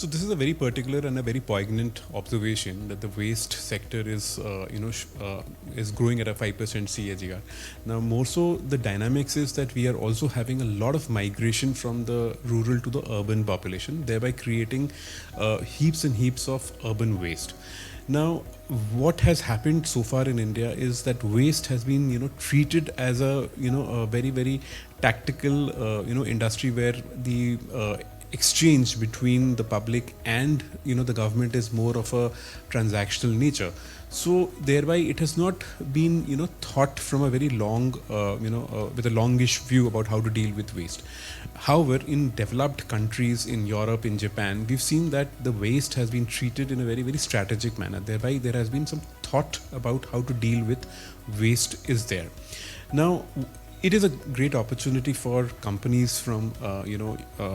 So this is a very particular and a very poignant observation that the waste sector is, is growing at a 5% CAGR. Now, more so, the dynamics is that we are also having a lot of migration from the rural to the urban population, thereby creating heaps and heaps of urban waste. Now, what has happened so far in India is that waste has been, treated as a very, very tactical, industry where the exchange between the public and the government is more of a transactional nature. So thereby it has not been thought from a very long with a longish view about how to deal with waste. However, in developed countries, in Europe, in Japan, we've seen that the waste has been treated in a very, very strategic manner. Thereby there has been some thought about how to deal with waste is there. Now, it is a great opportunity for companies from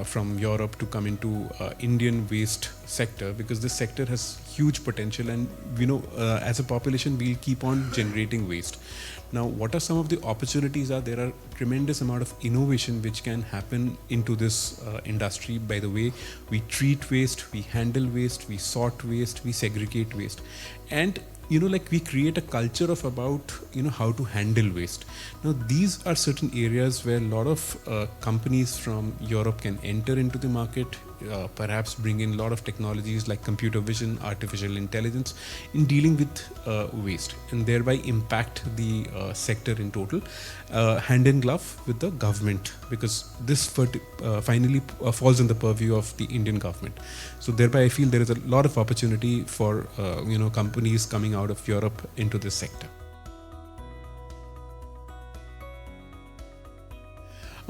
from Europe to come into Indian waste sector, because this sector has huge potential, and as a population we'll keep on generating waste. Now, what are some of the opportunities? There are tremendous amount of innovation which can happen into this industry by the way we treat waste, we handle waste, we sort waste, we segregate waste, and we create a culture of about how to handle waste. Now, these are certain areas where a lot of companies from Europe can enter into the market, perhaps bring in a lot of technologies like computer vision, artificial intelligence in dealing with waste, and thereby impact the sector in total, hand in glove with the government, because this finally falls in the purview of the Indian government. So thereby I feel there is a lot of opportunity for companies coming out of Europe into this sector.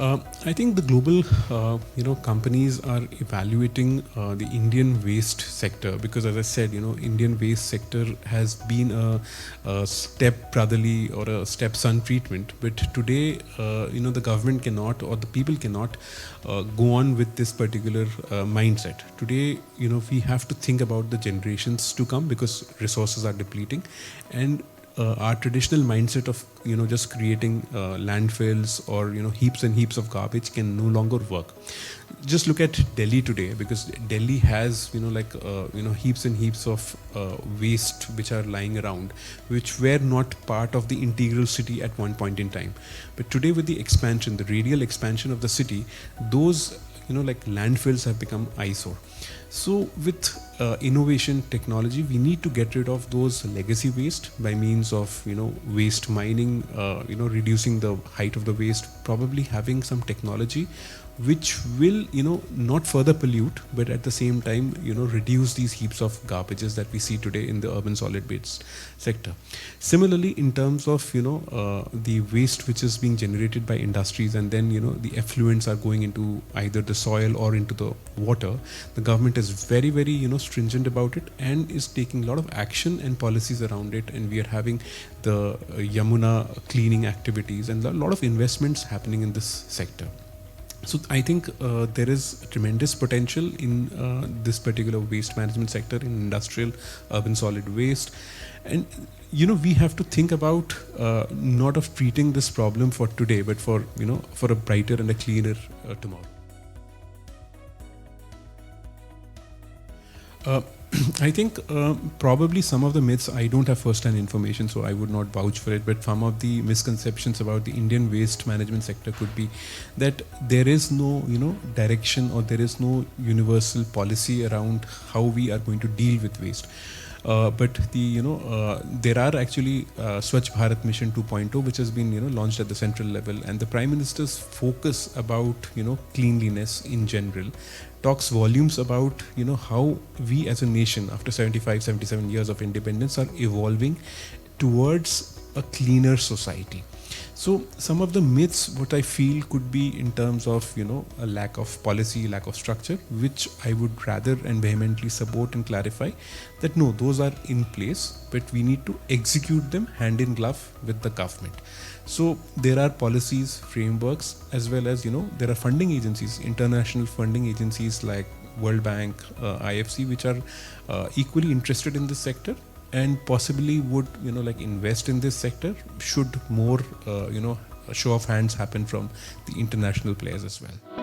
I think the global, companies are evaluating the Indian waste sector because, as I said, Indian waste sector has been a step brotherly or a stepson treatment. But today, the government cannot, or the people cannot go on with this particular mindset. Today, we have to think about the generations to come because resources are depleting, and our traditional mindset of just creating landfills or heaps and heaps of garbage can no longer work. Just look at Delhi today, because Delhi has heaps and heaps of waste which are lying around, which were not part of the integral city at one point in time. But today, with the expansion, the radial expansion of the city, those landfills have become eyesore. So with innovation technology, we need to get rid of those legacy waste by means of waste mining, reducing the height of the waste, probably having some technology which will not further pollute, but at the same time reduce these heaps of garbages that we see today in the urban solid waste sector. Similarly, in terms of the waste which is being generated by industries, and then the effluents are going into either the soil or into the water, the government is very, very stringent about it and is taking a lot of action and policies around it, and we are having the Yamuna cleaning activities and a lot of investments happening in this sector. So I think there is tremendous potential in this particular waste management sector, in industrial urban solid waste, and we have to think about not of treating this problem for today, but for for a brighter and a cleaner tomorrow. I think probably some of the myths, I don't have first-hand information, so I would not vouch for it, but some of the misconceptions about the Indian waste management sector could be that there is no direction, or there is no universal policy around how we are going to deal with waste. But there are actually Swachh Bharat Mission 2.0, which has been launched at the central level, and the Prime Minister's focus about cleanliness in general talks volumes about how we as a nation, after 77 years of independence, are evolving towards a cleaner society. So some of the myths, what I feel could be in terms of a lack of policy, lack of structure, which I would rather and vehemently support and clarify that no, those are in place, but we need to execute them hand in glove with the government. So there are policies, frameworks, as well as there are funding agencies, international funding agencies like World Bank, IFC, which are equally interested in this sector and possibly would invest in this sector should more show of hands happen from the international players as well.